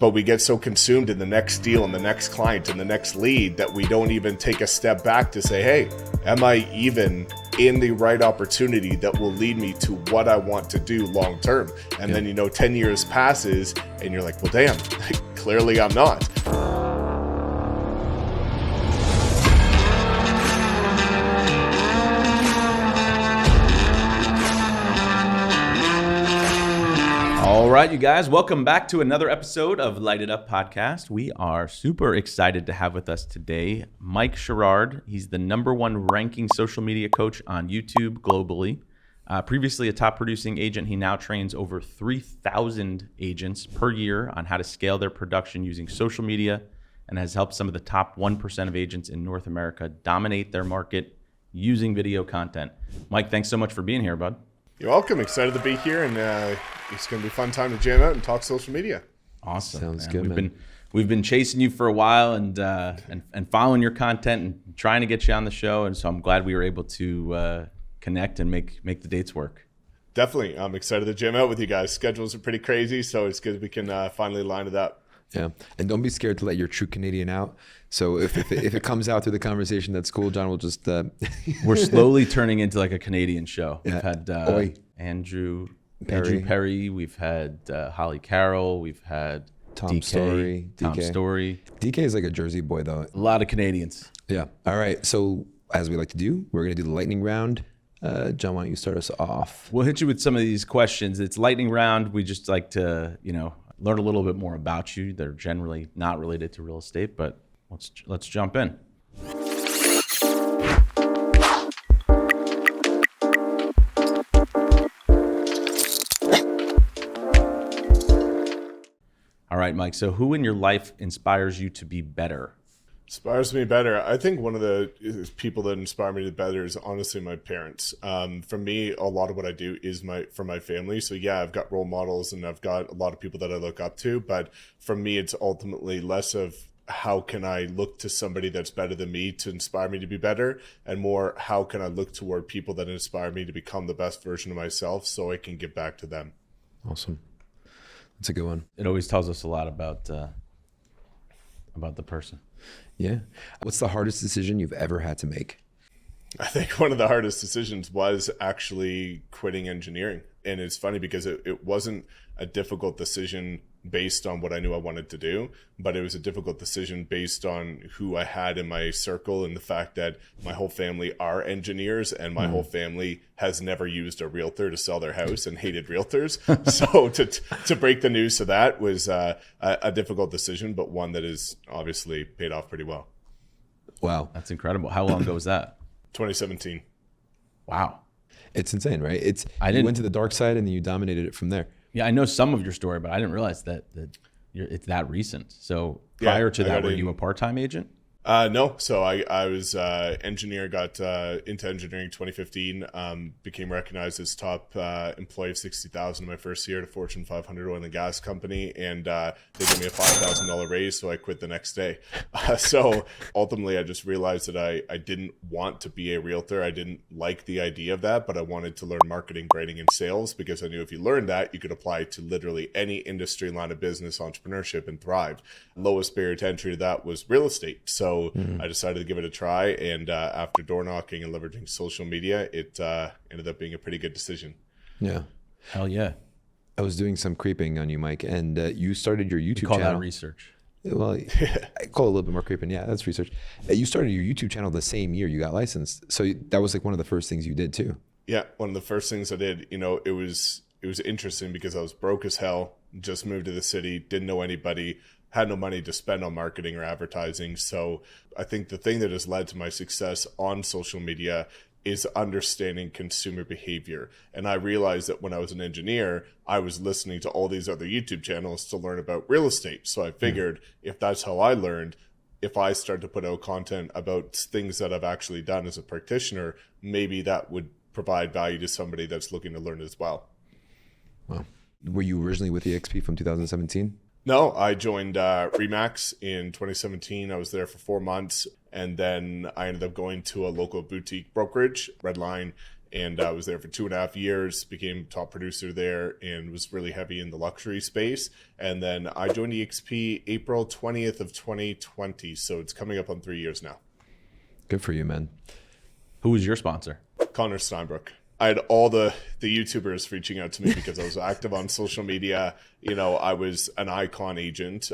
but we get so consumed in the next deal and the next client and the next lead that we don't even take a step back to say, hey, am I even in the right opportunity that will lead me to what I want to do long term? And then, 10 years passes and you're like, well, damn, clearly I'm not. All right, you guys, welcome back to another episode of Light It Up Podcast. We are super excited to have with us today Mike Sherrard. He's the #1 ranking social media coach on YouTube globally. Previously a top producing agent, he now trains over 3,000 agents per year on how to scale their production using social media and has helped some of the top 1% of agents in North America dominate their market using video content. Mike, thanks so much for being here, bud. You're welcome. Excited to be here, and it's going to be a fun time to jam out and talk social media. Awesome. Sounds good, man. We've been chasing you for a while and following your content and trying to get you on the show, and so I'm glad we were able to connect and make the dates work. Definitely. I'm excited to jam out with you guys. Schedules are pretty crazy, so it's good we can finally line it up. Yeah, and don't be scared to let your true Canadian out. So if it comes out through the conversation, that's cool. John will just... We're slowly turning into like a Canadian show. Yeah. We've had Andrew Perry. Perry. We've had Holly Carroll. We've had Tom Story. Tom Story. DK is like a Jersey boy, though. A lot of Canadians. Yeah. All right. So as we like to do, we're going to do the lightning round. John, why don't you start us off? We'll hit you with some of these questions. It's lightning round. We just like to, learn a little bit more about you. They're generally not related to real estate, but let's jump in. All right, Mike. So who in your life inspires you to be better? Inspires me better. I think one of the people that inspire me to be better is honestly my parents. For me, a lot of what I do is for my family. So yeah, I've got role models and I've got a lot of people that I look up to. But for me, it's ultimately less of how can I look to somebody that's better than me to inspire me to be better, and more how can I look toward people that inspire me to become the best version of myself so I can give back to them. Awesome. That's a good one. It always tells us a lot about the person. Yeah. What's the hardest decision you've ever had to make? I think one of the hardest decisions was actually quitting engineering. And it's funny because it wasn't a difficult decision based on what I knew I wanted to do, but it was a difficult decision based on who I had in my circle and the fact that my whole family are engineers and my whole family has never used a realtor to sell their house and hated realtors. So to break the news to that was a difficult decision, but one that is obviously paid off pretty well. Wow. That's incredible. How long ago was that? 2017. Wow. It's insane, right? You went to the dark side and then you dominated it from there. Yeah, I know some of your story, but I didn't realize that it's that recent. So prior to that, were you a part-time agent? No. So I was engineer, got into engineering in 2015, became recognized as top employee of 60,000 in my first year at a Fortune 500 oil and gas company. And they gave me a $5,000 raise, so I quit the next day. So ultimately, I just realized that I didn't want to be a realtor. I didn't like the idea of that, but I wanted to learn marketing, branding, and sales because I knew if you learned that, you could apply to literally any industry, line of business, entrepreneurship, and thrive. Lowest barrier to entry to that was real estate. So I decided to give it a try, and after door knocking and leveraging social media, it ended up being a pretty good decision. Yeah. Hell yeah. I was doing some creeping on you, Mike, and you started your YouTube Call channel. that research. Well, I call it a little bit more creeping. Yeah, that's research. You started your YouTube channel the same year you got licensed. So that was like one of the first things you did too. Yeah, one of the first things I did. It was interesting because I was broke as hell, just moved to the city, didn't know anybody, had no money to spend on marketing or advertising. So I think the thing that has led to my success on social media is understanding consumer behavior. And I realized that when I was an engineer, I was listening to all these other YouTube channels to learn about real estate. So I figured if that's how I learned, if I start to put out content about things that I've actually done as a practitioner, maybe that would provide value to somebody that's looking to learn as well. Wow. Were you originally with EXP from 2017? No, I joined Remax in 2017. I was there for 4 months, and then I ended up going to a local boutique brokerage, Redline, and I was there for 2.5 years, became top producer there, and was really heavy in the luxury space. And then I joined EXP April 20th of 2020, so it's coming up on 3 years now. Good for you, man. Who was your sponsor? Connor Steinbrook. I had all the YouTubers reaching out to me because I was active on social media. You know, I was an icon agent,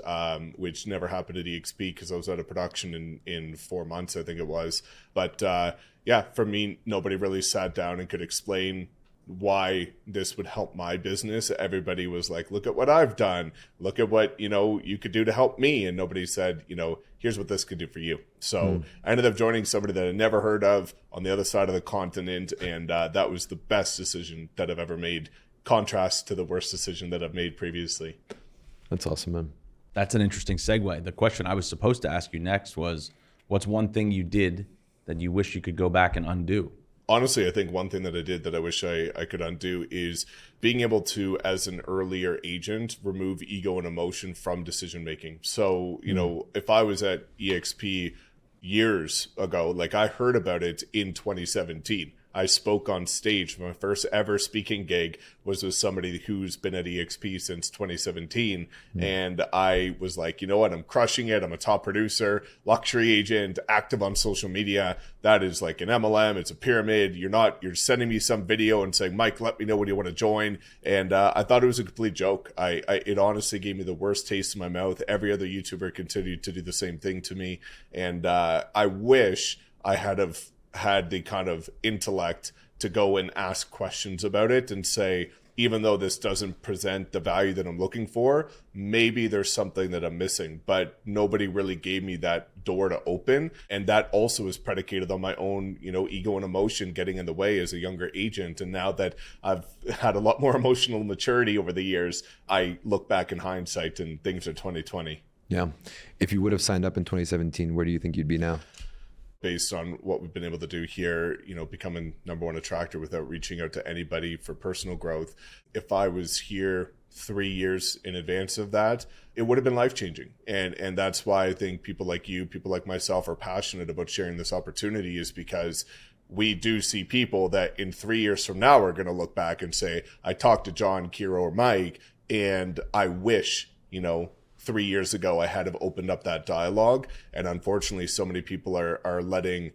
which never happened at EXP because I was out of production in 4 months, I think it was. But yeah, for me, nobody really sat down and could explain why this would help my business. Everybody was like, look at what I've done. Look at what, you know, you could do to help me. And nobody said, you know, here's what this could do for you. So I ended up joining somebody that I'd never heard of on the other side of the continent. And that was the best decision that I've ever made. Contrast to the worst decision that I've made previously. That's awesome, man. That's an interesting segue. The question I was supposed to ask you next was, what's one thing you did that you wish you could go back and undo? Honestly, I think one thing that I did that I wish I could undo is being able to, as an earlier agent, remove ego and emotion from decision making. So, you know, if I was at EXP years ago, like I heard about it in 2017. I spoke on stage. My first ever speaking gig was with somebody who's been at EXP since 2017. And I was like, you know what? I'm crushing it. I'm a top producer, luxury agent, active on social media. That is like an MLM. It's a pyramid. You're sending me some video and saying, Mike, let me know when you want to join. And I thought it was a complete joke. It honestly gave me the worst taste in my mouth. Every other YouTuber continued to do the same thing to me. And I wish I had the kind of intellect to go and ask questions about it and say, even though this doesn't present the value that I'm looking for, maybe there's something that I'm missing. But nobody really gave me that door to open. And that also is predicated on my own, you know, ego and emotion getting in the way as a younger agent. And now that I've had a lot more emotional maturity over the years, I look back in hindsight and things are 2020. Yeah. If you would have signed up in 2017, where do you think you'd be now? Based on what we've been able to do here, you know, becoming #1 attractor without reaching out to anybody for personal growth. If I was here 3 years in advance of that, it would have been life-changing. And that's why I think people like you, people like myself are passionate about sharing this opportunity, is because we do see people that in 3 years from now are going to look back and say, I talked to John, KIRO, or Mike, and I wish, you know, 3 years ago, I had to have opened up that dialogue. And unfortunately, so many people are letting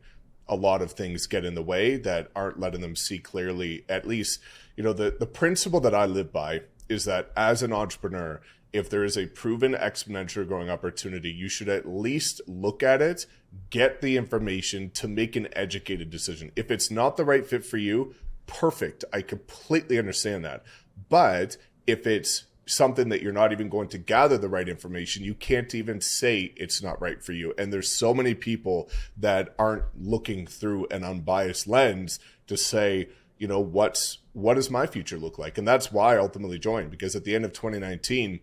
a lot of things get in the way that aren't letting them see clearly. At least, you know, the principle that I live by is that as an entrepreneur, if there is a proven exponential growing opportunity, you should at least look at it, get the information to make an educated decision. If it's not the right fit for you, perfect. I completely understand that. But if it's something that you're not even going to gather the right information, you can't even say it's not right for you. And there's so many people that aren't looking through an unbiased lens to say, you know, what does my future look like? And that's why I ultimately joined, because at the end of 2019,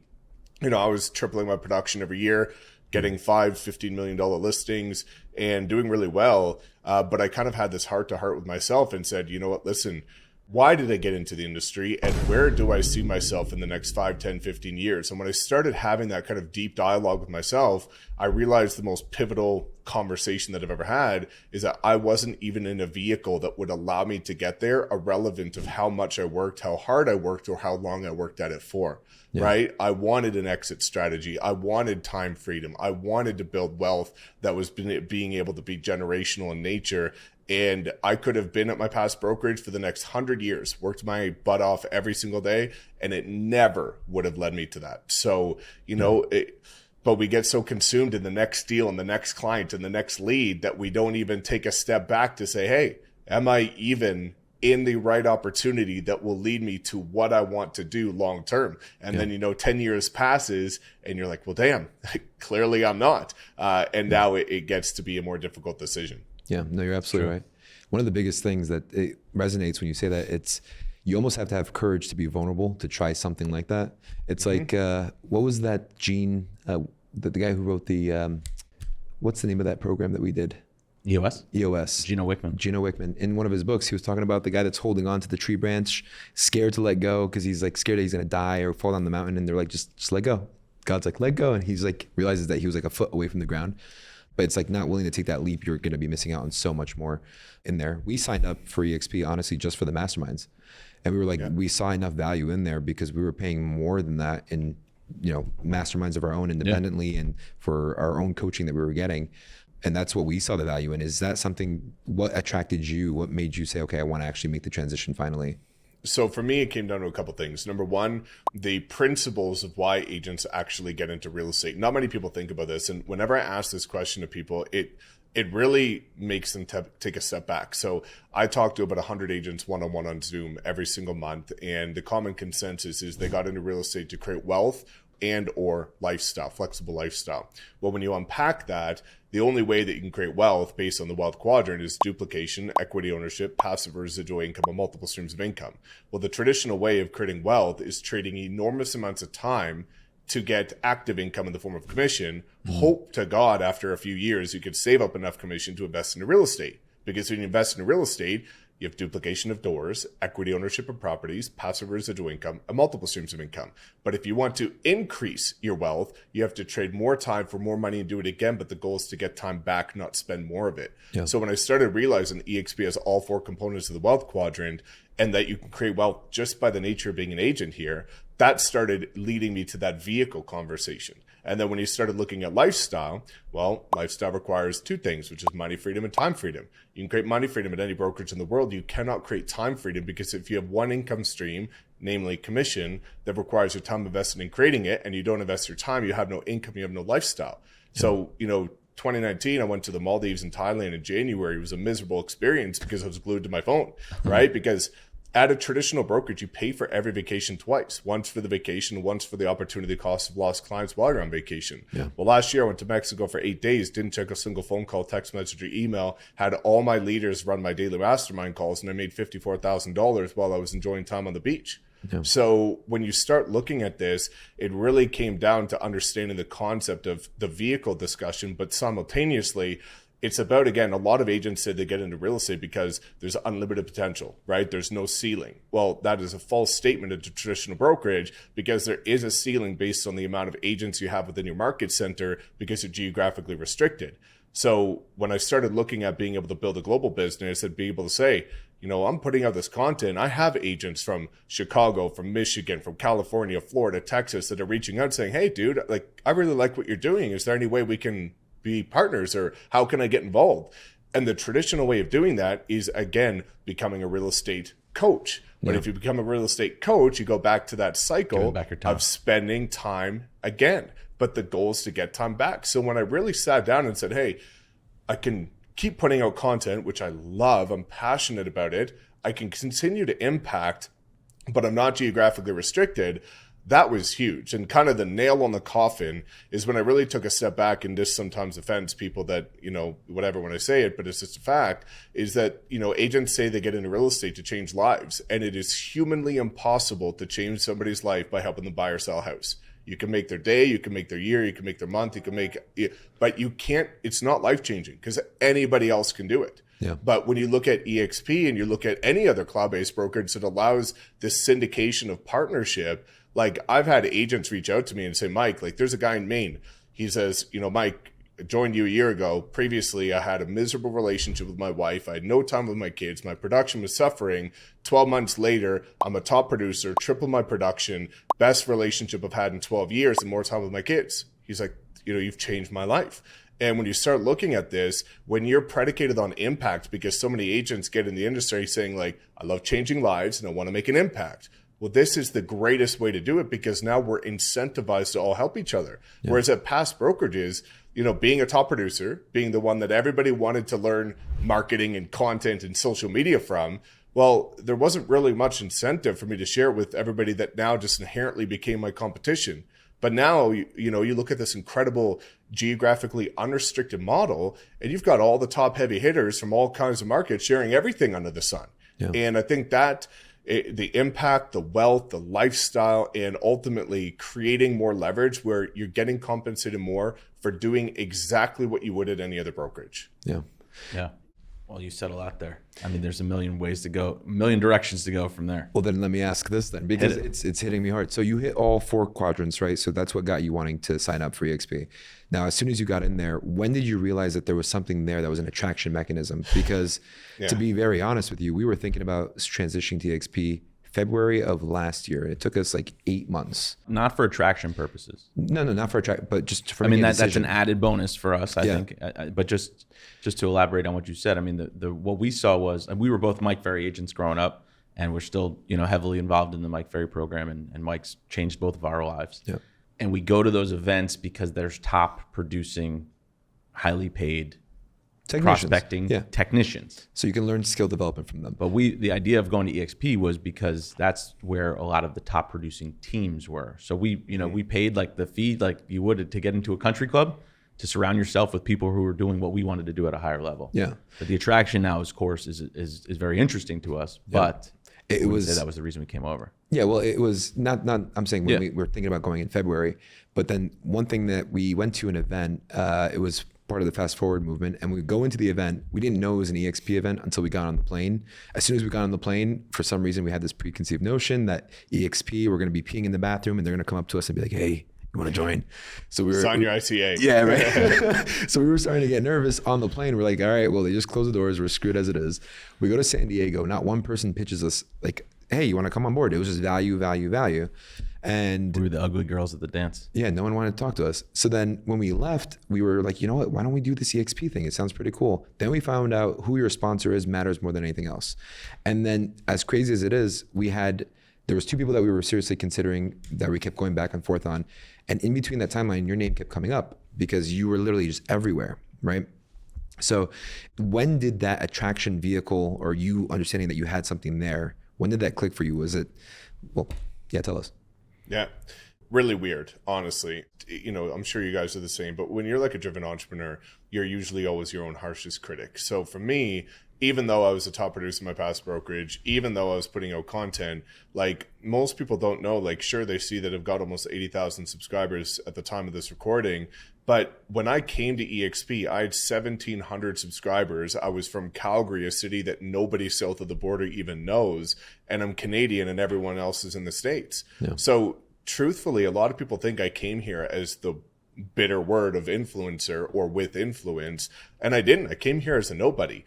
you know, I was tripling my production every year, getting $15 million listings and doing really well. But I kind of had this heart to heart with myself and said, you know what, listen, why did I get into the industry, and where do I see myself in the next 5, 10, 15 years? And when I started having that kind of deep dialogue with myself, I realized the most pivotal conversation that I've ever had is that I wasn't even in a vehicle that would allow me to get there, irrelevant of how much I worked, how hard I worked, or how long I worked at it for. Yeah. Right? I wanted an exit strategy. I wanted time freedom. I wanted to build wealth that was being able to be generational in nature. And I could have been at my past brokerage for the next 100 years, worked my butt off every single day, and it never would have led me to that. So, you know, but we get so consumed in the next deal and the next client and the next lead that we don't even take a step back to say, hey, am I even in the right opportunity that will lead me to what I want to do long term? And then, you know, 10 years passes and you're like, well, damn, clearly I'm not. And now it gets to be a more difficult decision. Yeah, no, you're absolutely right. One of the biggest things that it resonates when you say that, it's you almost have to have courage to be vulnerable to try something like that. It's like, what was that Gene, the guy who wrote the, what's the name of that program that we did? EOS? EOS. Gino Wickman. In one of his books, he was talking about the guy that's holding on to the tree branch, scared to let go because he's like scared that he's going to die or fall down the mountain. And they're like, just let go. God's like, let go. And he's like, realizes that he was like a foot away from the ground. but it's like not willing to take that leap. You're going to be missing out on so much more in there. We signed up for EXP, honestly, just for the masterminds. And we were like, we saw enough value in there because we were paying more than that in, masterminds of our own independently and for our own coaching that we were getting. And that's what we saw the value in. Is that something, what attracted you? What made you say, okay, I want to actually make the transition finally? So for me, it came down to a couple things. Number one, the principles of why agents actually get into real estate. Not many people think about this. And whenever I ask this question to people, it really makes them take a step back. So I talk to about 100 agents one-on-one on Zoom every single month. And the common consensus is they got into real estate to create wealth and or lifestyle, flexible lifestyle. Well, when you unpack that, the only way that you can create wealth based on the wealth quadrant is duplication, equity ownership, passive residual income, and multiple streams of income. Well, the traditional way of creating wealth is trading enormous amounts of time to get active income in the form of commission. Hope to God after a few years you could save up enough commission to invest in real estate. Because when you invest in real estate, you have duplication of doors, equity ownership of properties, passive residual income, and multiple streams of income. But if you want to increase your wealth, you have to trade more time for more money and do it again. But the goal is to get time back, not spend more of it. Yeah. So when I started realizing EXP has all 4 components of the wealth quadrant and that you can create wealth just by the nature of being an agent here, that started leading me to that vehicle conversation. And then when you started looking at lifestyle, well, lifestyle requires 2 things, which is money freedom and time freedom. You can create money freedom at any brokerage in the world. You cannot create time freedom because if you have one income stream, namely commission, that requires your time invested in creating it, and you don't invest your time, you have no income, you have no lifestyle. Yeah. So, 2019, I went to the Maldives and Thailand in January. It was a miserable experience because I was glued to my phone, right? Because at a traditional brokerage, you pay for every vacation twice. Once for the vacation, once for the opportunity cost of lost clients while you're on vacation. Yeah. Well, last year I went to Mexico for 8 days, didn't check a single phone call, text message, or email, had all my leaders run my daily mastermind calls, and I made $54,000 while I was enjoying time on the beach. Yeah. So when you start looking at this, it really came down to understanding the concept of the vehicle discussion, but simultaneously, it's about, again, a lot of agents say they get into real estate because there's unlimited potential, right? There's no ceiling. Well, that is a false statement of traditional brokerage because there is a ceiling based on the amount of agents you have within your market center because you're geographically restricted. So when I started looking at being able to build a global business and be able to say, I'm putting out this content. I have agents from Chicago, from Michigan, from California, Florida, Texas that are reaching out saying, hey, dude, I really like what you're doing. Is there any way we can be partners, or how can I get involved? And the traditional way of doing that is, again, becoming a real estate coach. But if you become a real estate coach, you go back to that cycle of spending time again. But the goal is to get time back. So when I really sat down and said, hey, I can keep putting out content, which I love, I'm passionate about it, I can continue to impact, but I'm not geographically restricted. That was huge. And kind of the nail on the coffin is when I really took a step back, and this sometimes offends people that, whatever when I say it, but it's just a fact, is that, agents say they get into real estate to change lives. And it is humanly impossible to change somebody's life by helping them buy or sell a house. You can make their day, you can make their year, you can make their month, you can make it, but you can't, it's not life-changing because anybody else can do it. Yeah. But when you look at EXP and you look at any other cloud-based brokerage that allows this syndication of partnership, I've had agents reach out to me and say, Mike, there's a guy in Maine. He says, Mike, I joined you a year ago. Previously, I had a miserable relationship with my wife. I had no time with my kids. My production was suffering. 12 months later, I'm a top producer, triple my production, best relationship I've had in 12 years, and more time with my kids. He's like, you've changed my life. And when you start looking at this, when you're predicated on impact, because so many agents get in the industry saying I love changing lives and I want to make an impact. Well, this is the greatest way to do it because now we're incentivized to all help each other. Yeah. Whereas at past brokerages, being a top producer, being the one that everybody wanted to learn marketing and content and social media from, well, there wasn't really much incentive for me to share it with everybody that now just inherently became my competition. But now, you look at this incredible geographically unrestricted model, and you've got all the top heavy hitters from all kinds of markets sharing everything under the sun. Yeah. And I think that the impact, the wealth, the lifestyle, and ultimately creating more leverage where you're getting compensated more for doing exactly what you would at any other brokerage. Yeah. Yeah. Well, you said a lot there. I mean, there's a million ways to go, a million directions to go from there. Well, then let me ask this then, because it's hitting me hard. So you hit all 4 quadrants, right? So that's what got you wanting to sign up for EXP. Now, as soon as you got in there, when did you realize that there was something there that was an attraction mechanism? Because to be very honest with you, we were thinking about transitioning to EXP February of last year. It took us like 8 months. Not for attraction purposes. No, not for attraction, but just for I mean, that's an added bonus for us, I think. But just to elaborate on what you said, I mean, what we saw was, and we were both Mike Ferry agents growing up, and we're still, heavily involved in the Mike Ferry program, and Mike's changed both of our lives. Yeah. And we go to those events because there's top producing, highly paid prospecting technicians. So you can learn skill development from them. But the idea of going to EXP was because that's where a lot of the top producing teams were. So we paid like the fee like you would to get into a country club, to surround yourself with people who are doing what we wanted to do at a higher level. Yeah. But the attraction now, of course, is very interesting to us. Yeah. But that was the reason we came over. Yeah, well, it was not I'm saying when we were thinking about going in February, but then one thing that we went to an event, it was part of the Fast Forward movement, and we go into the event. We didn't know it was an EXP event until we got on the plane. As soon as we got on the plane, for some reason, we had this preconceived notion that EXP, we're going to be peeing in the bathroom, and they're going to come up to us and be like, "Hey, you want to join?" So we were sign your ICA. Yeah, right. So we were starting to get nervous on the plane. We're like, "All right, well, they just closed the doors. We're screwed as it is." We go to San Diego. Not one person pitches us like, "Hey, you want to come on board?" It was just value, value, value. And we were the ugly girls at the dance. Yeah, no one wanted to talk to us. So then when we left, we were like, you know what, why don't we do this EXP thing? It sounds pretty cool. Then we found out who your sponsor is matters more than anything else. And then as crazy as it is, there was 2 people that we were seriously considering that we kept going back and forth on. And in between that timeline, your name kept coming up because you were literally just everywhere, right? So when did that attraction vehicle, or you understanding that you had something there, when did that click for you? Was it, tell us. Yeah, really weird, honestly. I'm sure you guys are the same, but when you're like a driven entrepreneur, you're usually always your own harshest critic. So for me, even though I was a top producer in my past brokerage, even though I was putting out content, like most people don't know, like sure, they see that I've got almost 80,000 subscribers at the time of this recording. But when I came to EXP, I had 1,700 subscribers. I was from Calgary, a city that nobody south of the border even knows. And I'm Canadian and everyone else is in the States. Yeah. So truthfully, a lot of people think I came here as the bitter word of influencer or with influence. And I didn't. I came here as a nobody.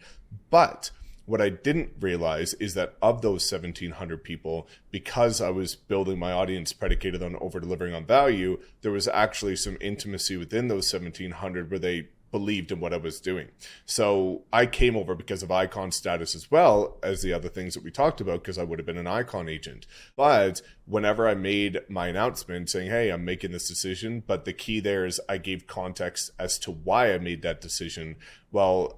But what I didn't realize is that of those 1,700 people, because I was building my audience predicated on over-delivering on value, there was actually some intimacy within those 1,700 where they believed in what I was doing. So I came over because of icon status as well as the other things that we talked about, because I would have been an icon agent. But whenever I made my announcement saying, hey, I'm making this decision, but the key there is I gave context as to why I made that decision. Well,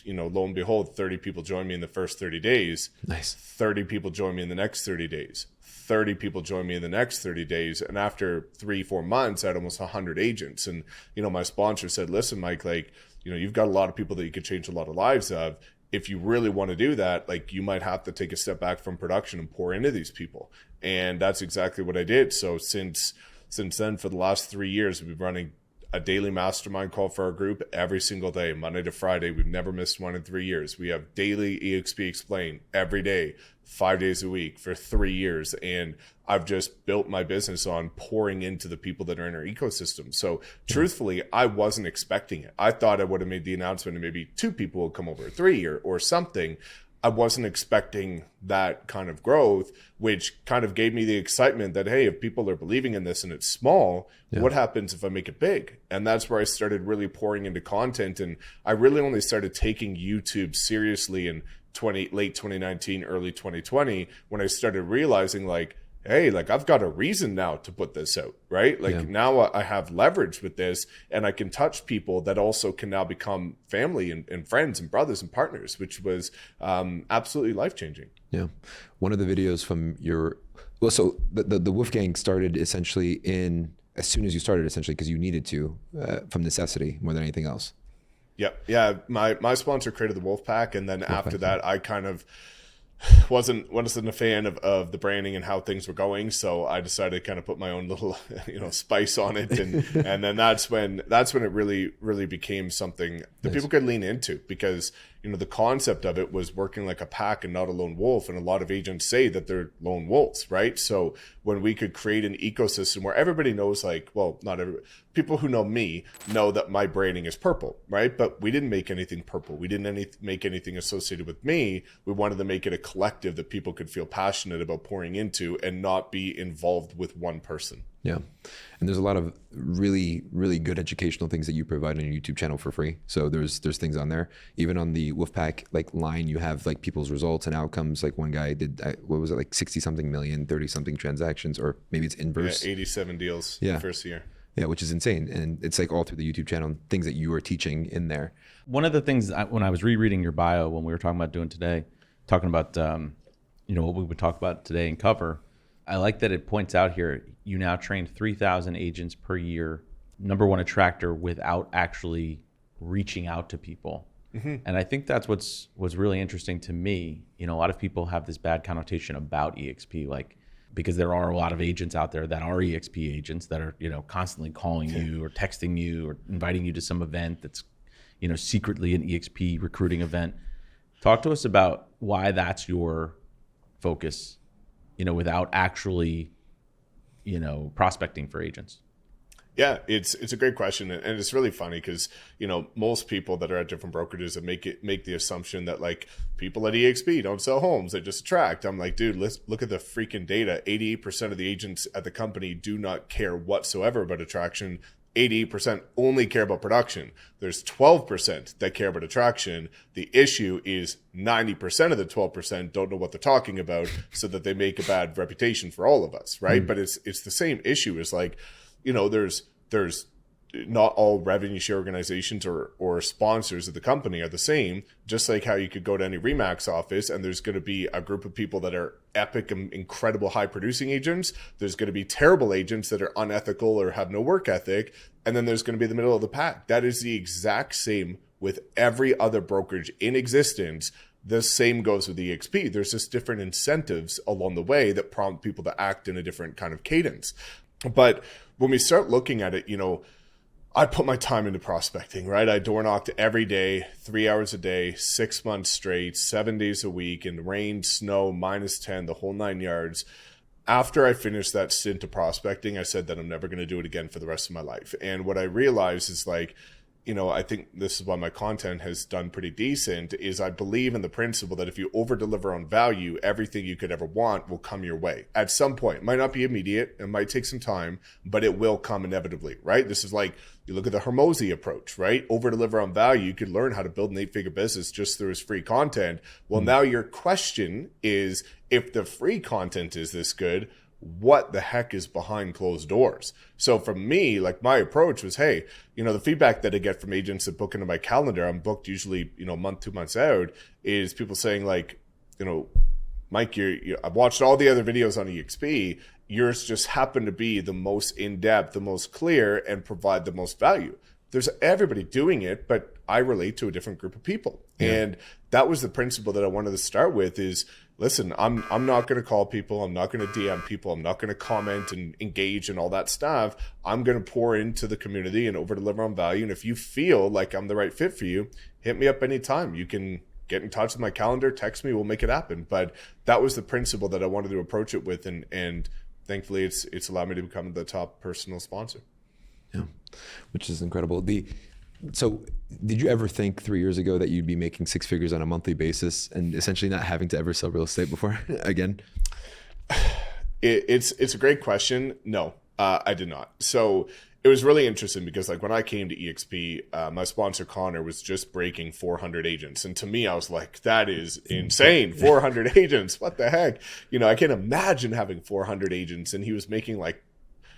lo and behold, 30 people joined me in the first 30 days. Nice. 30 people joined me in the next 30 days. 30 people joined me in the next 30 days. And after 3-4 months, I had almost 100 agents. And, my sponsor said, listen, Mike, you've got a lot of people that you could change a lot of lives of. If you really want to do that, you might have to take a step back from production and pour into these people. And that's exactly what I did. So since then, for the last 3 years, we've been running a daily mastermind call for our group every single day, Monday to Friday. We've never missed one in 3 years. We have daily EXP Explain every day, 5 days a week for 3 years. And I've just built my business on pouring into the people that are in our ecosystem. So truthfully, I wasn't expecting it. I thought I would have made the announcement and maybe 2 people would come over, 3 or something. I wasn't expecting that kind of growth, which kind of gave me the excitement that, hey, if people are believing in this and it's small, what happens if I make it big? And that's where I started really pouring into content. And I really only started taking YouTube seriously in late 2019, early 2020, when I started realizing hey, I've got a reason now to put this out, right? Now I have leverage with this, and I can touch people that also can now become family and friends and brothers and partners, which was absolutely life-changing. Yeah. One of the videos from so the Wolfgang started essentially as soon as you started, essentially, because you needed to, from necessity more than anything else. Yep. Yeah. My sponsor created the Wolfpack, and then after that, I kind of wasn't a fan of the branding and how things were going, so I decided to kind of put my own little spice on it, and then that's when it really became something that people could lean into, because the concept of it was working like a pack and not a lone wolf. And a lot of agents say that they're lone wolves, right? So when we could create an ecosystem where everybody knows, like, well, not everybody, people who know me know that my branding is purple, right? But we didn't make anything purple. We didn't make anything associated with me. We wanted to make it a collective that people could feel passionate about pouring into and not be involved with one person. Yeah. And there's a lot of really, really good educational things that you provide on your YouTube channel for free. So there's things on there. Even on the Wolfpack like line, you have like people's results and outcomes. Like one guy did, what was it, like 60 something million, 30 something transactions, or maybe it's inverse. Yeah, 87 deals the first year. Yeah, which is insane. And it's like all through the YouTube channel, things that you are teaching in there. One of the things when I was rereading your bio, when we were talking about doing today, talking about, what we would talk about today and cover, I like that it points out here, you now train 3,000 agents per year, #1 attractor without actually reaching out to people. Mm-hmm. And I think that's what's really interesting to me. A lot of people have this bad connotation about EXP, like, because there are a lot of agents out there that are EXP agents that are, constantly calling you or texting you or inviting you to some event that's, secretly an EXP recruiting event. Talk to us about why that's your focus, without actually, prospecting for agents. Yeah, it's a great question, and it's really funny because most people that are at different brokerages that make the assumption that like people at EXP don't sell homes, they just attract. I'm like, dude, let's look at the freaking data. 88% of the agents at the company do not care whatsoever about attraction. 88% only care about production. There's 12% that care about attraction. The issue is 90% of the 12% don't know what they're talking about, so that they make a bad reputation for all of us, right? But it's the same issue as like, there's not all revenue share organizations or sponsors of the company are the same. Just like how you could go to any Remax office and there's going to be a group of people that are epic and incredible high producing agents. There's going to be terrible agents that are unethical or have no work ethic. And then there's going to be the middle of the pack. That is the exact same with every other brokerage in existence. The same goes with EXP. There's just different incentives along the way that prompt people to act in a different kind of cadence. But when we start looking at it, I put my time into prospecting, right? I door knocked every day, 3 hours a day, 6 months straight, 7 days a week, in rain, snow, -10, the whole 9 yards. After I finished that stint of prospecting, I said that I'm never going to do it again for the rest of my life. And what I realized is like, I think this is why my content has done pretty decent, is I believe in the principle that if you over deliver on value, everything you could ever want will come your way at some point. It might not be immediate. It might take some time, but it will come inevitably, right? This is like, you look at the Hormozi approach, right? Over deliver on value. You could learn how to build an 8-figure business just through his free content. Well, now your question is, if the free content is this good, what the heck is behind closed doors? So for me, like my approach was, hey, the feedback that I get from agents that book into my calendar, I'm booked usually, a month, 2 months out, is people saying like, Mike, I've watched all the other videos on EXP. Yours just happen to be the most in-depth, the most clear, and provide the most value. There's everybody doing it, but I relate to a different group of people. Yeah. And that was the principle that I wanted to start with is, listen, I'm not going to call people. I'm not going to DM people. I'm not going to comment and engage and all that stuff. I'm going to pour into the community and over deliver on value. And if you feel like I'm the right fit for you, hit me up anytime. You can get in touch with my calendar, text me, we'll make it happen. But that was the principle that I wanted to approach it with. And thankfully it's allowed me to become the top personal sponsor. Yeah, which is incredible. So did you ever think 3 years ago that you'd be making 6 figures on a monthly basis and essentially not having to ever sell real estate before again? It's a great question. No, I did not. So it was really interesting because like when I came to EXP, my sponsor Connor was just breaking 400 agents. And to me, I was like, that is insane. 400 agents. What the heck? I can't imagine having 400 agents. And he was making like,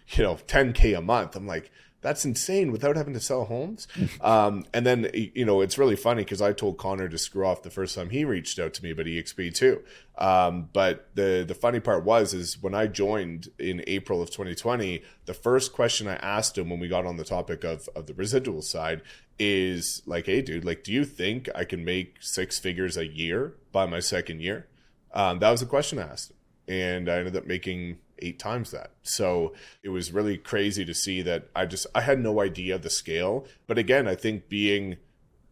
$10K a month. I'm like, that's insane without having to sell homes. And then, it's really funny because I told Connor to screw off the first time he reached out to me about EXP too. But the funny part is when I joined in April of 2020, the first question I asked him when we got on the topic of the residual side is like, hey dude, like, do you think I can make 6 figures a year by my second year? That was the question I asked him. And I ended up making 8 times that. So it was really crazy to see that I had no idea the scale. But again, I think being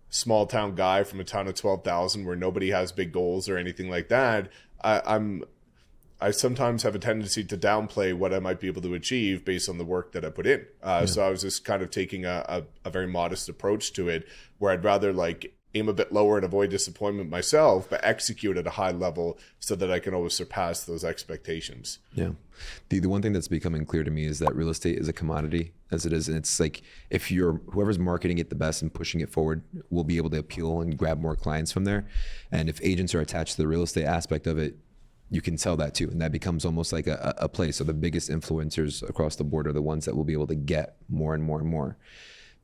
small town guy from a town of 12,000 where nobody has big goals or anything like that, I sometimes have a tendency to downplay what I might be able to achieve based on the work that I put in. So I was just kind of taking a very modest approach to it, where I'd rather like aim a bit lower and avoid disappointment myself, but execute at a high level so that I can always surpass those expectations. Yeah. The one thing that's becoming clear to me is that real estate is a commodity as it is. And it's like, if whoever's marketing it the best and pushing it forward will be able to appeal and grab more clients from there. And if agents are attached to the real estate aspect of it, you can sell that too. And that becomes almost like a play. So the biggest influencers across the board are the ones that will be able to get more and more and more.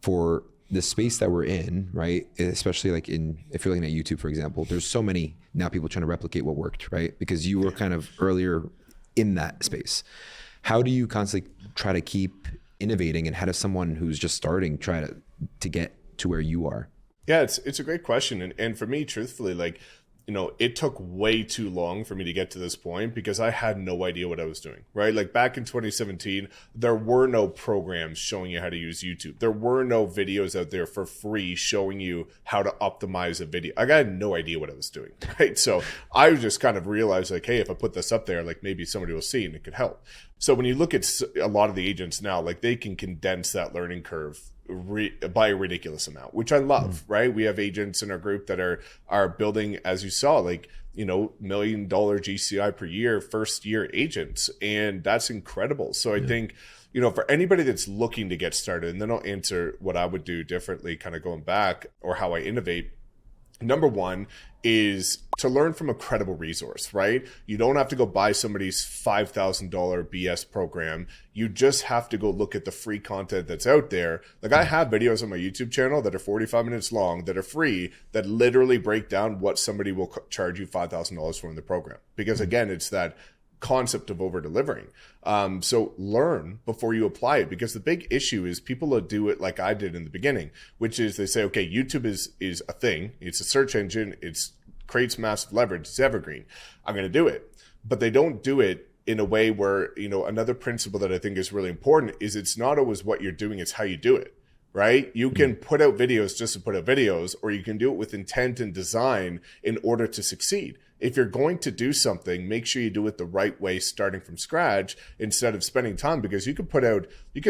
For the space that we're in, right? Especially like if you're looking at YouTube, for example, there's so many now people trying to replicate what worked, right? Because you were kind of earlier in that space. How do you constantly try to keep innovating, and how does someone who's just starting try to get to where you are? Yeah, it's a great question. And for me, truthfully, like, you know, it took way too long for me to get to this point because I had no idea what I was doing, right? Like back in 2017, there were no programs showing you how to use YouTube. There were no videos out there for free showing you how to optimize a video. I had no idea what I was doing, right? So I just kind of realized like, hey, if I put this up there, like maybe somebody will see and it could help. So when you look at a lot of the agents now, like they can condense that learning curve by a ridiculous amount, which I love, right? We have agents in our group that are building, as you saw, like, you know, $1 million GCI per year, first year agents. And that's incredible. So I think, you know, for anybody that's looking to get started, and then I'll answer what I would do differently, kind of going back, or how I innovate. Number one is to learn from a credible resource, right? You don't have to go buy somebody's $5,000 BS program. You just have to go look at the free content that's out there. Like I have videos on my YouTube channel that are 45 minutes long, that are free, that literally break down what somebody will charge you $5,000 for in the program. Because again, it's that concept of over delivering. So learn before you apply it, because the big issue is people will do it like I did in the beginning, which is they say, okay, YouTube is a thing. It's a search engine. It's creates massive leverage. It's evergreen. I'm going to do it. But they don't do it in a way where, you know, another principle that I think is really important is it's not always what you're doing, it's how you do it. Right? You can put out videos just to put out videos, or you can do it with intent and design in order to succeed. If you're going to do something, make sure you do it the right way, starting from scratch, instead of spending time, because you could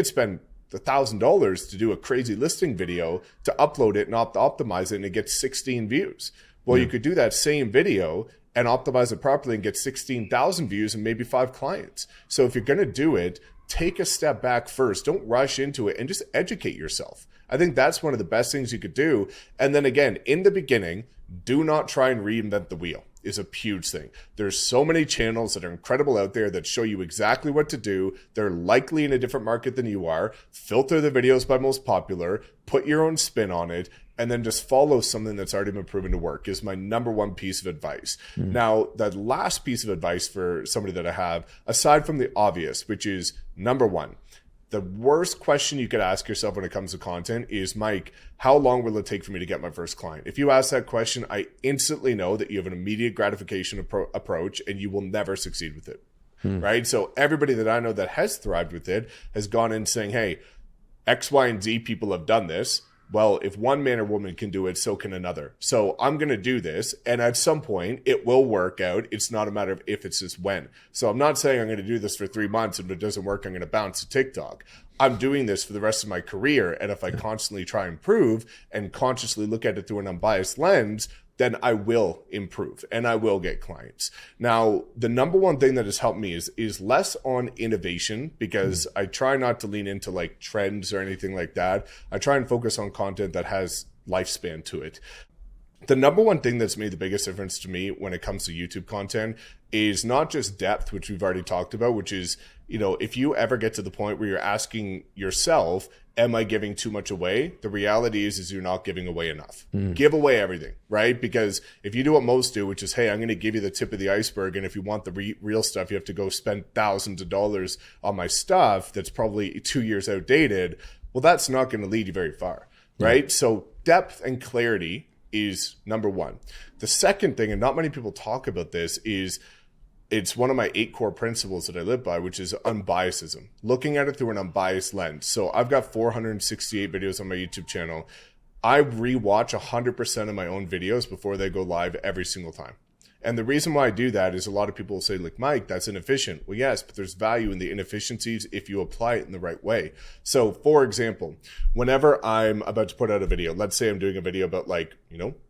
spend $1,000 to do a crazy listing video, to upload it and optimize it, and it gets 16 views. Well, you could do that same video and optimize it properly and get 16,000 views and maybe 5 clients. So if you're going to do it, take a step back first. Don't rush into it and just educate yourself. I think that's one of the best things you could do. And then again, in the beginning, do not try and reinvent the wheel. Is a huge thing. There's so many channels that are incredible out there that show you exactly what to do. They're likely in a different market than you are. Filter the videos by most popular, put your own spin on it, and then just follow something that's already been proven to work is my number one piece of advice. Now, the last piece of advice for somebody that I have, aside from the obvious, which is number one, the worst question you could ask yourself when it comes to content is, Mike, how long will it take for me to get my first client? If you ask that question, I instantly know that you have an immediate gratification approach and you will never succeed with it, right? So everybody that I know that has thrived with it has gone in saying, hey, X, Y, and Z people have done this. Well, if one man or woman can do it, so can another. So I'm going to do this. And at some point, it will work out. It's not a matter of if, it's just when. So I'm not saying I'm going to do this for 3 months, and if it doesn't work, I'm going to bounce to TikTok. I'm doing this for the rest of my career. And if I constantly try and improve and consciously look at it through an unbiased lens, then I will improve and I will get clients. Now, the number one thing that has helped me is less on innovation, because I try not to lean into like trends or anything like that. I try and focus on content that has lifespan to it. The number one thing that's made the biggest difference to me when it comes to YouTube content is not just depth, which we've already talked about, which is, you know, if you ever get to the point where you're asking yourself, am I giving too much away? The reality is you're not giving away enough. Give away everything, right? Because if you do what most do, which is, hey, I'm going to give you the tip of the iceberg, and if you want the real stuff, you have to go spend thousands of dollars on my stuff that's probably 2 years outdated. Well, that's not going to lead you very far, right? So depth and clarity is number one. The second thing, and not many people talk about this, is it's one of my 8 core principles that I live by, which is unbiasedism, looking at it through an unbiased lens. So I've got 468 videos on my YouTube channel. I rewatch 100% of my own videos before they go live every single time. And the reason why I do that is a lot of people will say, like, Mike, that's inefficient. Well, yes, but there's value in the inefficiencies if you apply it in the right way. So, for example, whenever I'm about to put out a video, let's say I'm doing a video about, like,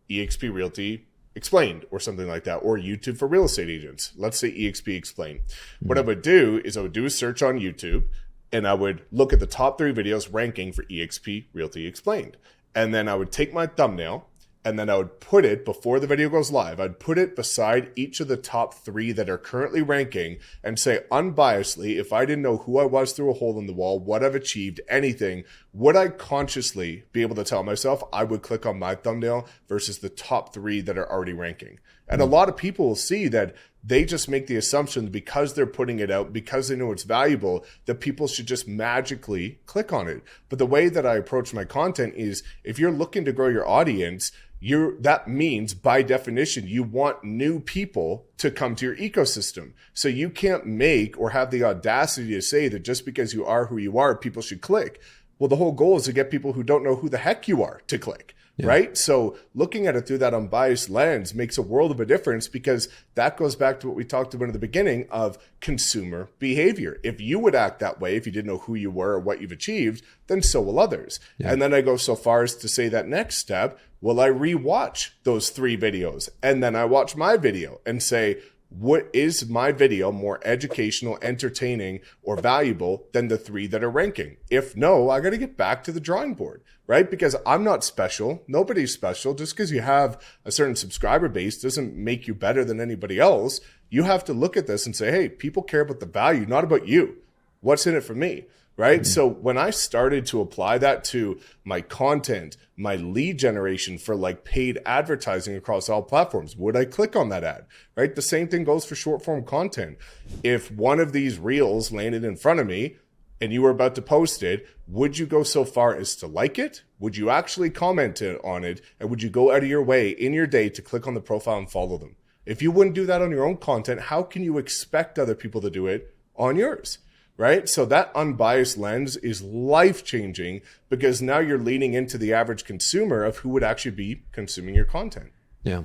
EXP Realty Explained or something like that, or YouTube for real estate agents. Let's say EXP Explained. What I would do is I would do a search on YouTube, and I would look at the top 3 videos ranking for EXP Realty Explained. And then I would take my thumbnail, and then I would put it, before the video goes live, I'd put it beside each of the top 3 that are currently ranking and say, unbiasedly, if I didn't know who I was through a hole in the wall, what I've achieved, anything, would I consciously be able to tell myself I would click on my thumbnail versus the top 3 that are already ranking? And a lot of people will see that they just make the assumption that because they're putting it out, because they know it's valuable, that people should just magically click on it. But the way that I approach my content is, if you're looking to grow your audience, that means by definition, you want new people to come to your ecosystem. So you can't make or have the audacity to say that just because you are who you are, people should click. Well, the whole goal is to get people who don't know who the heck you are to click. Yeah. Right? So looking at it through that unbiased lens makes a world of a difference, because that goes back to what we talked about in the beginning of consumer behavior. If you would act that way, if you didn't know who you were or what you've achieved, then so will others. Yeah. And then I go so far as to say that next step, will I rewatch those 3 videos? And then I watch my video and say, what is my video more educational, entertaining, or valuable than the 3 that are ranking? If no, I got to get back to the drawing board, right? Because I'm not special. Nobody's special. Just because you have a certain subscriber base doesn't make you better than anybody else. You have to look at this and say, hey, people care about the value, not about you. What's in it for me? Right? Mm-hmm. So when I started to apply that to my content, my lead generation for like paid advertising across all platforms, would I click on that ad? Right? The same thing goes for short form content. If one of these reels landed in front of me and you were about to post it, would you go so far as to like it? Would you actually comment on it? And would you go out of your way in your day to click on the profile and follow them? If you wouldn't do that on your own content, how can you expect other people to do it on yours? Right? So that unbiased lens is life-changing, because now you're leaning into the average consumer of who would actually be consuming your content. Yeah.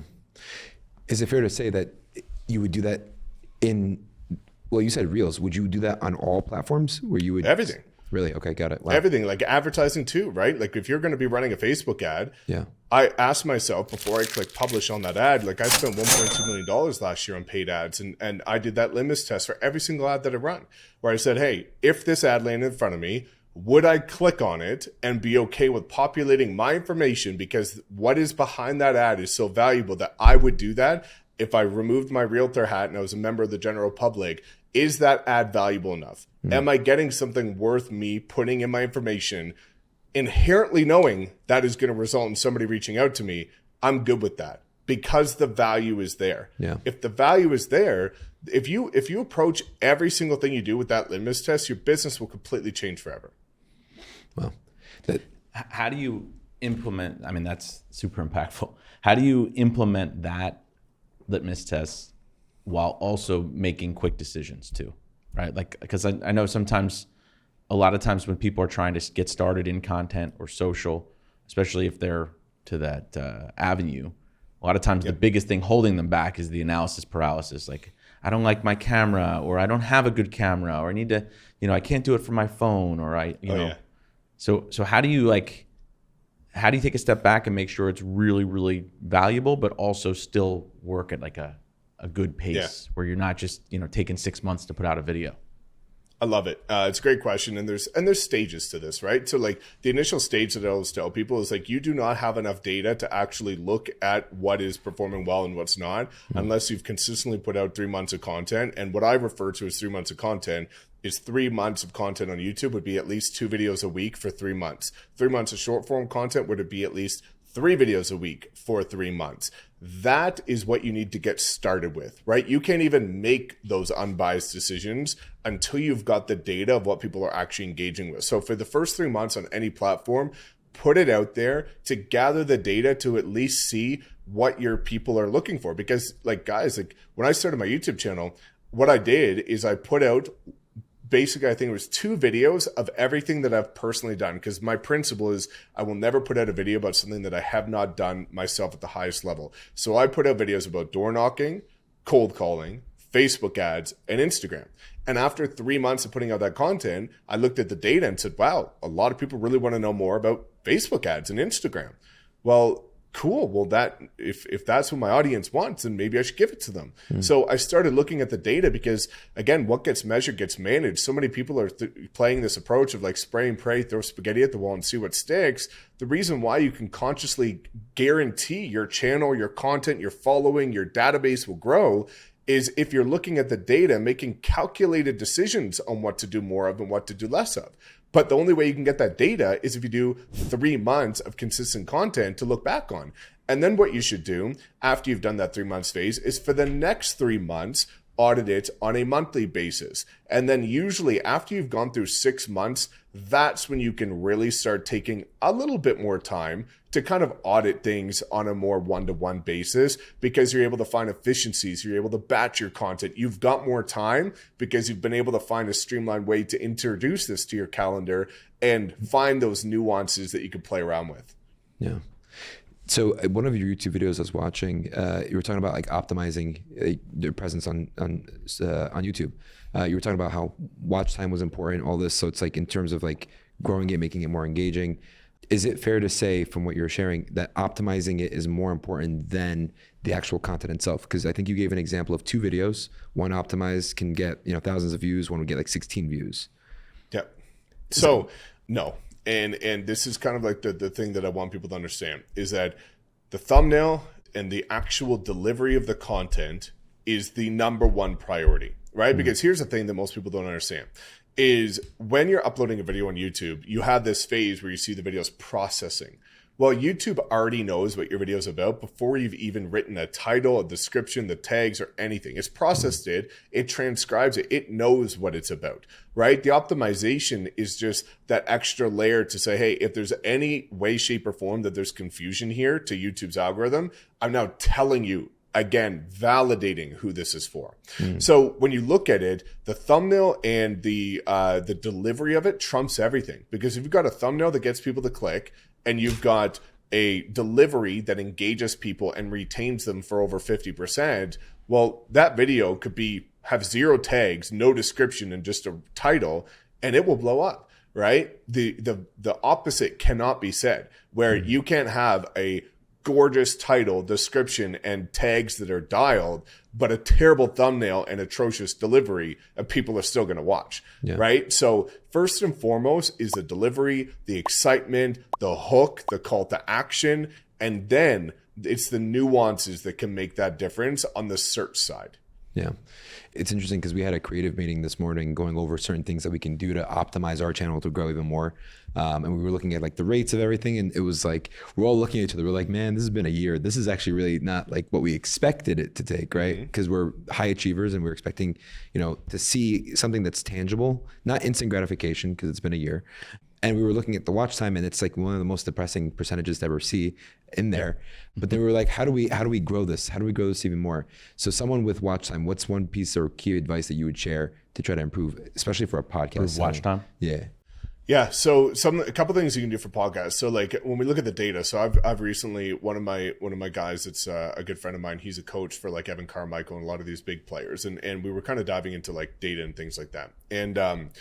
Is it fair to say that you would do that well, you said Reels. Would you do that on all platforms where you would? Everything. Really? Okay, got it. Wow. Everything, like advertising too, right? Like if you're going to be running a Facebook ad, yeah. I asked myself before I click publish on that ad, like I spent $1.2 million last year on paid ads. And I did that litmus test for every single ad that I run, where I said, hey, if this ad landed in front of me, would I click on it and be okay with populating my information? Because what is behind that ad is so valuable that I would do that. If I removed my realtor hat and I was a member of the general public, is that ad valuable enough? Mm. Am I getting something worth me putting in my information, inherently knowing that is going to result in somebody reaching out to me? I'm good with that because the value is there. Yeah. If the value is there, if you approach every single thing you do with that litmus test, your business will completely change forever. Well, how do you implement? I mean, that's super impactful. How do you implement that litmus test while also making quick decisions too, right? Like, because I know sometimes, a lot of times when people are trying to get started in content or social, especially if they're to that avenue, a lot of times the biggest thing holding them back is the analysis paralysis. Like, I don't like my camera, or I don't have a good camera, or I need to, I can't do it from my phone, or know. So how do you take a step back and make sure it's really, really valuable, but also still work at like a good pace where you're not just, taking 6 months to put out a video? I love it. It's a great question. And there's stages to this, right? So like the initial stage that I always tell people is like, you do not have enough data to actually look at what is performing well and what's not, unless you've consistently put out 3 months of content. And what I refer to as 3 months of content is 3 months of content on YouTube would be at least 2 videos a week for 3 months. 3 months of short form content would be at least 3 videos a week for 3 months. That is what you need to get started with, right? You can't even make those unbiased decisions until you've got the data of what people are actually engaging with. So for the first 3 months on any platform, put it out there to gather the data to at least see what your people are looking for. Because like guys, like when I started my YouTube channel, what I did is I put out basically, I think it was 2 videos of everything that I've personally done. Because my principle is I will never put out a video about something that I have not done myself at the highest level. So I put out videos about door knocking, cold calling, Facebook ads, and Instagram. And after 3 months of putting out that content, I looked at the data and said, wow, a lot of people really want to know more about Facebook ads and Instagram. Well, cool. Well, that if that's what my audience wants, then maybe I should give it to them. So I started looking at the data because, again, what gets measured gets managed. So many people are playing this approach of like spray and pray, throw spaghetti at the wall and see what sticks. The reason why you can consciously guarantee your channel, your content, your following, your database will grow is if you're looking at the data, making calculated decisions on what to do more of and what to do less of. But the only way you can get that data is if you do 3 months of consistent content to look back on. And then what you should do after you've done that 3 months phase is for the next 3 months, audit it on a monthly basis. And then usually after you've gone through 6 months, that's when you can really start taking a little bit more time to kind of audit things on a more one-to-one basis because you're able to find efficiencies. You're able to batch your content. You've got more time because you've been able to find a streamlined way to introduce this to your calendar and find those nuances that you can play around with. Yeah. So one of your YouTube videos I was watching, you were talking about like optimizing your presence on YouTube. You were talking about how watch time was important, all this. So it's like in terms of like growing it, making it more engaging. Is it fair to say from what you're sharing that optimizing it is more important than the actual content itself? Because I think you gave an example of 2 videos. One optimized can get, you know, thousands of views. One would get like 16 views. Yeah. So no. And this is kind of like the thing that I want people to understand is that the thumbnail and the actual delivery of the content is the number one priority, right? Because here's the thing that most people don't understand is when you're uploading a video on YouTube, you have this phase where you see the videos processing. Well, YouTube already knows what your video is about before you've even written a title, a description, the tags, or anything. It's processed it, it transcribes it, it knows what it's about, right? The optimization is just that extra layer to say, hey, if there's any way, shape, or form that there's confusion here to YouTube's algorithm, I'm now telling you, again, validating who this is for. So when you look at it, the thumbnail and the delivery of it trumps everything. Because if you've got a thumbnail that gets people to click and you've got a delivery that engages people and retains them for over 50%, well, that video could have 0 tags, no description, and just a title, and it will blow up, right? The opposite cannot be said, where you can't have a gorgeous title, description, and tags that are dialed, but a terrible thumbnail and atrocious delivery, and people are still going to watch, right? So first and foremost is the delivery, the excitement, the hook, the call to action, and then it's the nuances that can make that difference on the search side. Yeah. It's interesting because we had a creative meeting this morning going over certain things that we can do to optimize our channel to grow even more. And we were looking at like the rates of everything. And it was like, we're all looking at each other. We're like, man, this has been a year. This is actually really not like what we expected it to take, right? Because we're high achievers and we're expecting, you know, to see something that's tangible, not instant gratification because it's been a year. And we were looking at the watch time, and it's like one of the most depressing percentages to ever see in there. But then we were like, how do we grow this? How do we grow this even more? So someone with watch time, what's one piece or key advice that you would share to try to improve, especially for a podcast? For watch time? Yeah. Yeah, so a couple things you can do for podcasts. So like when we look at the data, so I've recently one of my guys that's a good friend of mine. He's a coach for like Evan Carmichael and a lot of these big players, and we were kind of diving into like data and things like that. And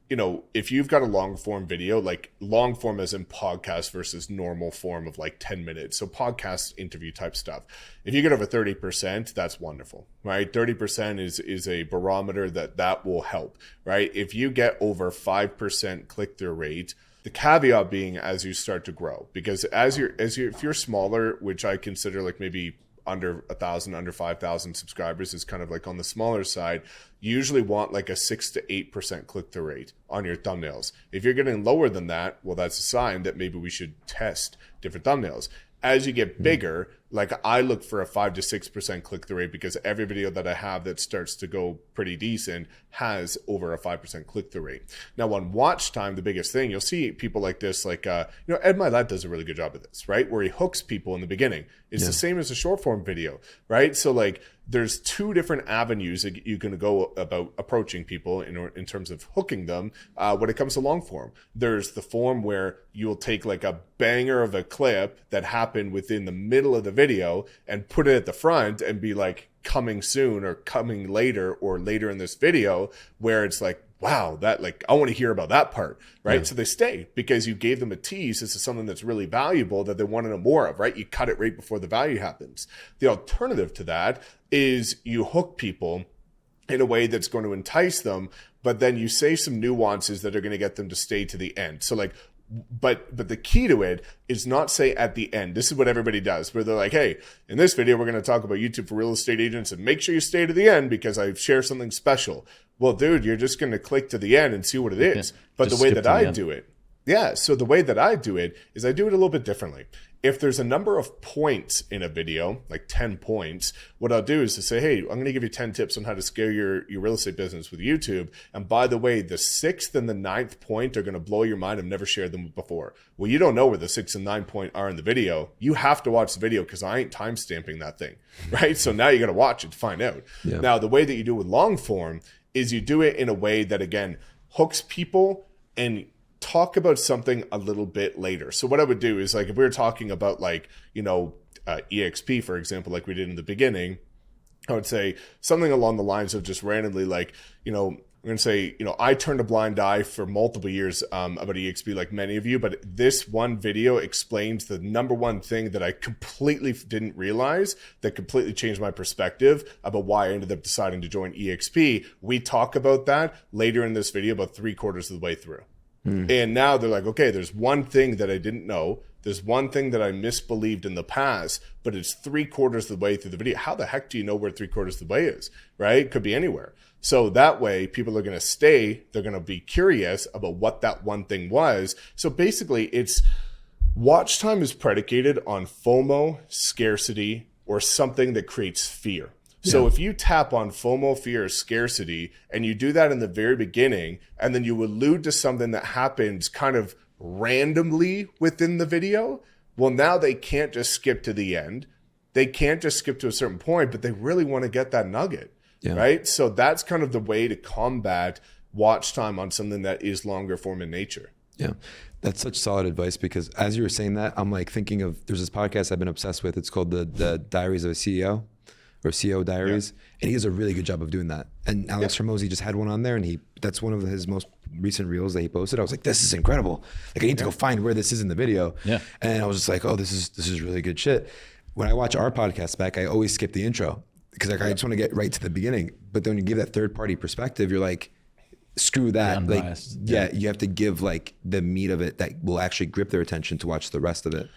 you know, if you've got a long form video, like long form as in podcast versus normal form of like 10 minutes. So podcast interview type stuff. If you get over 30%, that's wonderful, right? 30% is a barometer that will help, right? If you get over 5% click-through rate, the caveat being as you start to grow, because if you're smaller, which I consider like maybe under 1,000, under 5,000 subscribers is kind of like on the smaller side, you usually want like a 6 to 8% click-through rate on your thumbnails. If you're getting lower than that, well, that's a sign that maybe we should test different thumbnails. As you get bigger, Like I look for a 5 to 6% click-through rate because every video that I have that starts to go pretty decent has over a 5% click-through rate. Now on watch time, the biggest thing, you'll see people like this, like, Ed Milet does a really good job of this, right? Where he hooks people in the beginning. It's the same as a short form video, right? So like there's two different avenues that you can go about approaching people in terms of hooking them when it comes to long form. There's the form where you'll take like a banger of a clip that happened within the middle of the video and put it at the front and be like coming soon or coming later or later in this video, where it's like, wow, that like, I want to hear about that part, right? Yeah. So they stay because you gave them a tease. This is something that's really valuable that they want to know more of, right? You cut it right before the value happens. The alternative to that is you hook people in a way that's going to entice them, but then you say some nuances that are going to get them to stay to the end. So like, but the key to it is not say at the end. This is what everybody does, where they're like, hey, in this video, we're going to talk about YouTube for real estate agents and make sure you stay to the end because I share something special. Well, dude, you're just going to click to the end and see what it is. But the way that I do it, so the way that I do it is I do it a little bit differently. If there's a number of points in a video, like 10 points, what I'll do is to say, hey, I'm going to give you 10 tips on how to scale your real estate business with YouTube. And by the way, the 6th and the 9th point are going to blow your mind. I've never shared them before. Well, you don't know where the 6th and 9th point are in the video. You have to watch the video because I ain't time stamping that thing, right? So now you got to watch it to find out. Yeah. Now, the way that you do with long form is you do it in a way that, again, hooks people and talk about something a little bit later. So what I would do is, like, if we were talking about like, EXP, for example, like we did in the beginning, I would say something along the lines of just randomly like, we're going to say, I turned a blind eye for multiple years about EXP like many of you, but this one video explains the number one thing that I completely didn't realize that completely changed my perspective about why I ended up deciding to join EXP. We talk about that later in this video, about 3/4 of the way through. And now they're like, okay, there's one thing that I didn't know. There's one thing that I misbelieved in the past, but it's 3/4 of the way through the video. How the heck do you know where 3/4 of the way is, right? It could be anywhere. So that way people are going to stay. They're going to be curious about what that one thing was. So basically it's watch time is predicated on FOMO, scarcity, or something that creates fear. So if you tap on FOMO, fear, or scarcity, and you do that in the very beginning, and then you allude to something that happens kind of randomly within the video, well, now they can't just skip to the end. They can't just skip to a certain point, but they really want to get that nugget, right? So that's kind of the way to combat watch time on something that is longer form in nature. Yeah, that's such solid advice, because as you were saying that, I'm like thinking of, there's this podcast I've been obsessed with. It's called the Diaries of a CEO. Or CEO Diaries, and he does a really good job of doing that. And Alex Hormozi just had one on there, and that's one of his most recent reels that he posted. I was like, this is incredible. Like, I need to go find where this is in the video. Yeah. And I was just like, oh, this is really good shit. When I watch our podcast back, I always skip the intro because I just want to get right to the beginning. But then when you give that third party perspective, you're like, screw that. Unbiased. Like, you have to give like the meat of it that will actually grip their attention to watch the rest of it.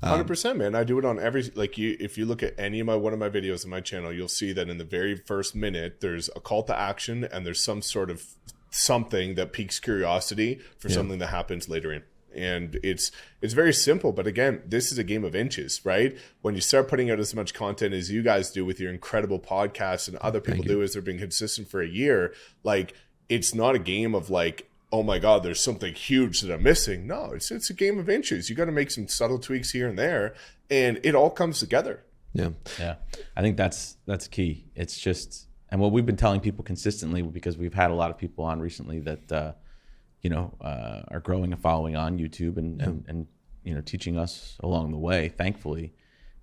100%, man. I do it on every, like, if you look at one of my videos on my channel, you'll see that in the very first minute, there's a call to action and there's some sort of something that piques curiosity for something that happens later in. And it's very simple, but again, this is a game of inches, right? When you start putting out as much content as you guys do with your incredible podcasts and other people do as they're being consistent for a year, like, it's not a game of like, oh my God, there's something huge that I'm missing. No, it's a game of inches. You got to make some subtle tweaks here and there, and it all comes together. Yeah. I think that's key. It's just, and what we've been telling people consistently, because we've had a lot of people on recently that, are growing a following on YouTube and teaching us along the way, thankfully,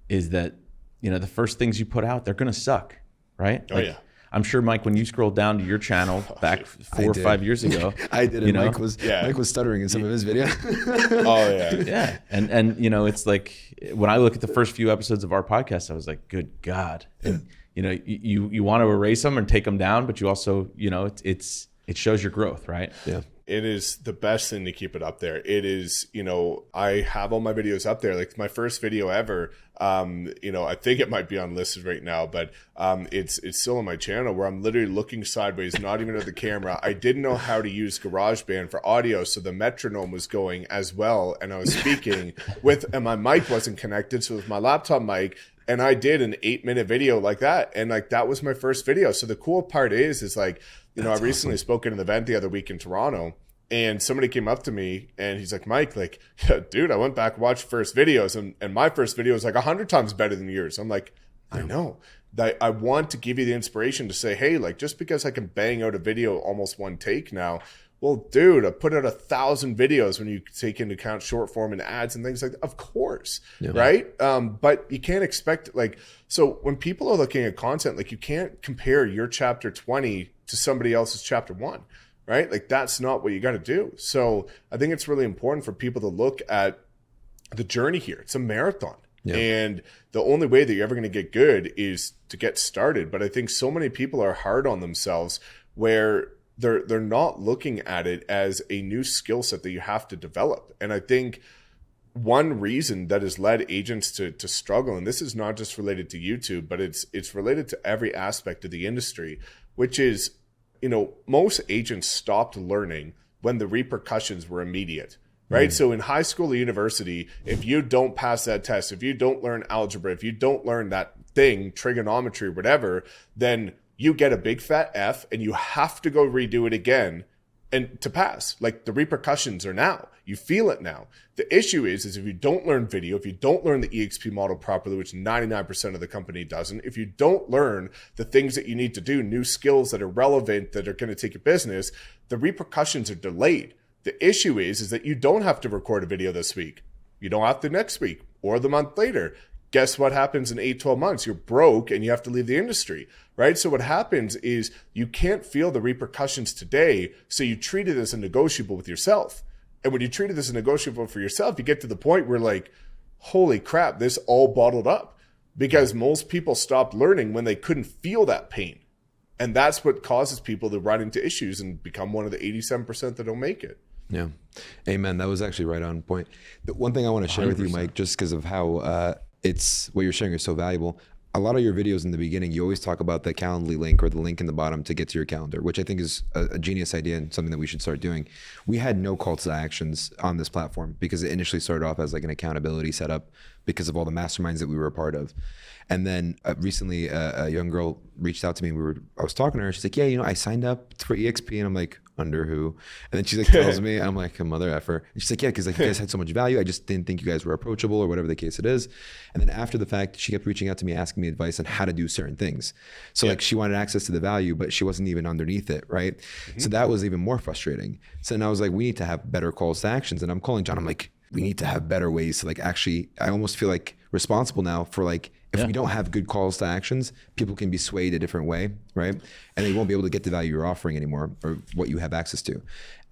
is that, the first things you put out, they're going to suck, right? Oh, yeah. I'm sure, Mike, when you scrolled down to your channel back 4 or 5 years ago, I did. And Mike was stuttering in some of his videos. Yeah. And it's like, when I look at the first few episodes of our podcast, I was like, good God. And, you want to erase them and take them down, but you also, it shows your growth, right? Yeah. It is the best thing to keep it up there. It is, I have all my videos up there. Like my first video ever, I think it might be unlisted right now, but it's still on my channel, where I'm literally looking sideways, not even at the camera. I didn't know how to use GarageBand for audio, so the metronome was going as well, and I was speaking and my mic wasn't connected, so with my laptop mic, And I did an 8-minute video like that. And like, that was my first video. So the cool part is like, you know, I recently spoke at an event the other week in Toronto, and somebody came up to me and he's like, Mike, like, dude, I went back and watched first videos, and my first video was like 100 times better than yours. I'm like, I know. I want to give you the inspiration to say, hey, like, just because I can bang out a video almost one take now, well, dude, I put out 1,000 videos when you take into account short form and ads and things like that. Of course, right? But you can't expect, like, so when people are looking at content, like, you can't compare your chapter 20 to somebody else's chapter 1, right? Like, that's not what you got to do. So I think it's really important for people to look at the journey here. It's a marathon. Yeah. And the only way that you're ever going to get good is to get started. But I think so many people are hard on themselves where they're not looking at it as a new skill set that you have to develop. And I think one reason that has led agents to struggle, and this is not just related to YouTube, but it's related to every aspect of the industry, which is, you know, most agents stopped learning when the repercussions were immediate. Right. So in high school or university, if you don't pass that test, if you don't learn algebra, if you don't learn that thing, trigonometry, whatever, then you get a big fat F and you have to go redo it again and to pass. Like, the repercussions are now. You feel it now. The issue is if you don't learn video, if you don't learn the EXP model properly, which 99% of the company doesn't, if you don't learn the things that you need to do, new skills that are relevant, that are going to take your business, the repercussions are delayed. The issue is that you don't have to record a video this week. You don't have to next week or the month later. Guess what happens in 8-12 months? You're broke and you have to leave the industry, right? So what happens is you can't feel the repercussions today, so you treat it as a negotiable with yourself. And when you treat it as a negotiable for yourself, you get to the point where, like, holy crap, this all bottled up, because most people stopped learning when they couldn't feel that pain. And that's what causes people to run into issues and become one of the 87% that don't make it. Yeah. Amen. That was actually right on point. The one thing I want to share 100%. With you, Mike, just because of how it's what you're sharing is so valuable. A lot of your videos in the beginning, you always talk about the Calendly link or the link in the bottom to get to your calendar, which I think is a genius idea and something that we should start doing. We had no call to actions on this platform because it initially started off as like an accountability setup because of all the masterminds that we were a part of. And then recently a young girl reached out to me. I was talking to her. She's like, yeah, you know, I signed up for EXP. And I'm like, under who? And then she's like, tells me, I'm like, a mother effer. And she's like, yeah, because like, you guys had so much value. I just didn't think you guys were approachable or whatever the case it is. And then after the fact, she kept reaching out to me, asking me advice on how to do certain things. So like, she wanted access to the value, but she wasn't even underneath it, right? Mm-hmm. So that was even more frustrating. So then I was like, we need to have better calls to actions. And I'm calling John. I'm like, we need to have better ways to like actually, I almost feel like responsible now for like, if we don't have good calls to actions, people can be swayed a different way, right? And they won't be able to get the value you're offering anymore or what you have access to.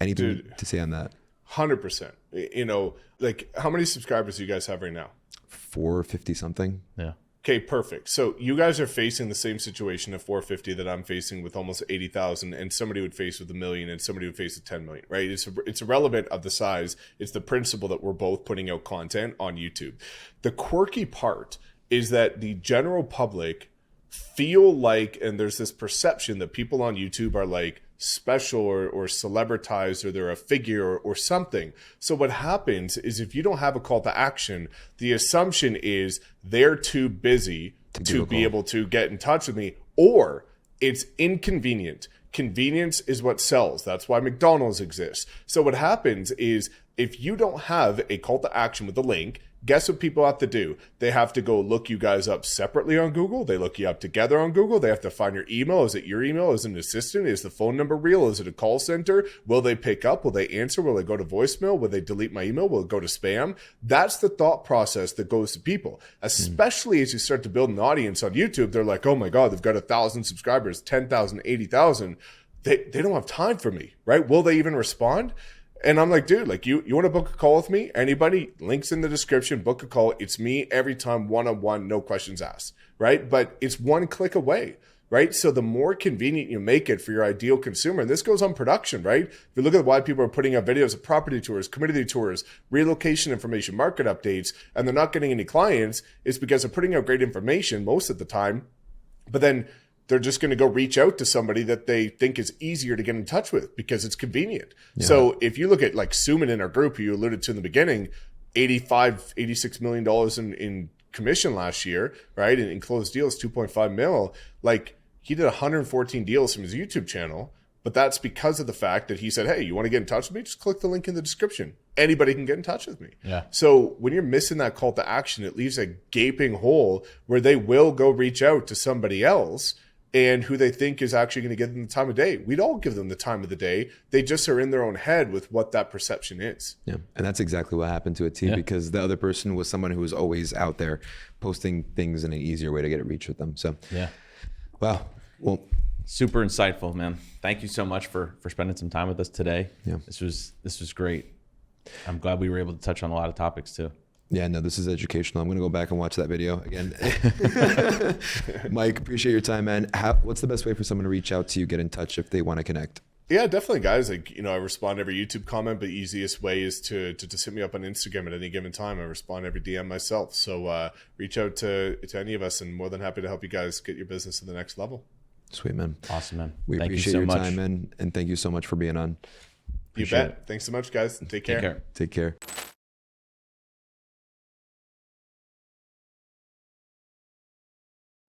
Anything to say on that? 100%. You know, like, how many subscribers do you guys have right now? 450 something. Yeah. Okay, perfect. So you guys are facing the same situation at 450 that I'm facing with almost 80,000, and somebody would face with 1 million, and somebody would face with 10 million, right? It's irrelevant of the size. It's the principle that we're both putting out content on YouTube. The quirky part is that the general public feel like, and there's this perception that people on YouTube are like special or celebritized, or they're a figure or something. So what happens is if you don't have a call to action, the assumption is they're too busy to be able to get in touch with me, or it's inconvenient. Convenience is what sells. That's why McDonald's exists. So what happens is if you don't have a call to action with a link, guess what people have to do? They have to go look you guys up separately on Google. They look you up together on Google. They have to find your email. Is it your email? Is it an assistant? Is the phone number real? Is it a call center? Will they pick up? Will they answer? Will they go to voicemail? Will they delete my email? Will it go to spam? That's the thought process that goes to people, especially as you start to build an audience on YouTube. They're like, oh my God, they've got 1,000 subscribers, 10,000, 80,000. They don't have time for me, right? Will they even respond? And I'm like, dude, like you want to book a call with me? Anybody? Links in the description, book a call. It's me every time, one-on-one, no questions asked, right? But it's one click away, right? So the more convenient you make it for your ideal consumer, and this goes on production, right? If you look at why people are putting up videos of property tours, community tours, relocation information, market updates, and they're not getting any clients, it's because they're putting out great information most of the time, but then they're just going to go reach out to somebody that they think is easier to get in touch with because it's convenient. Yeah. So if you look at like Suman in our group, who you alluded to in the beginning, $86 million in commission last year, right? And closed deals 2.5 mil. Like, he did 114 deals from his YouTube channel, but that's because of the fact that he said, hey, you want to get in touch with me? Just click the link in the description. Anybody can get in touch with me. Yeah. So when you're missing that call to action, it leaves a gaping hole where they will go reach out to somebody else and who they think is actually going to give them the time of day. We'd all give them the time of the day. They just are in their own head with what that perception is. Yeah. And that's exactly what happened to it too, because the other person was someone who was always out there posting things in an easier way to get a reach with them. So, wow. Well, super insightful, man. Thank you so much for spending some time with us today. Yeah. This was great. I'm glad we were able to touch on a lot of topics too. Yeah, no, this is educational. I'm going to go back and watch that video again. Mike, appreciate your time, man. What's the best way for someone to reach out to you, get in touch if they want to connect? Yeah, definitely, guys. Like, I respond to every YouTube comment, but the easiest way is to just hit me up on Instagram at any given time. I respond to every DM myself. So reach out to any of us, and more than happy to help you guys get your business to the next level. Sweet, man. Awesome, man. We appreciate your time, man, and thank you so much for being on. You bet. Thanks so much, guys. Take care. Take care.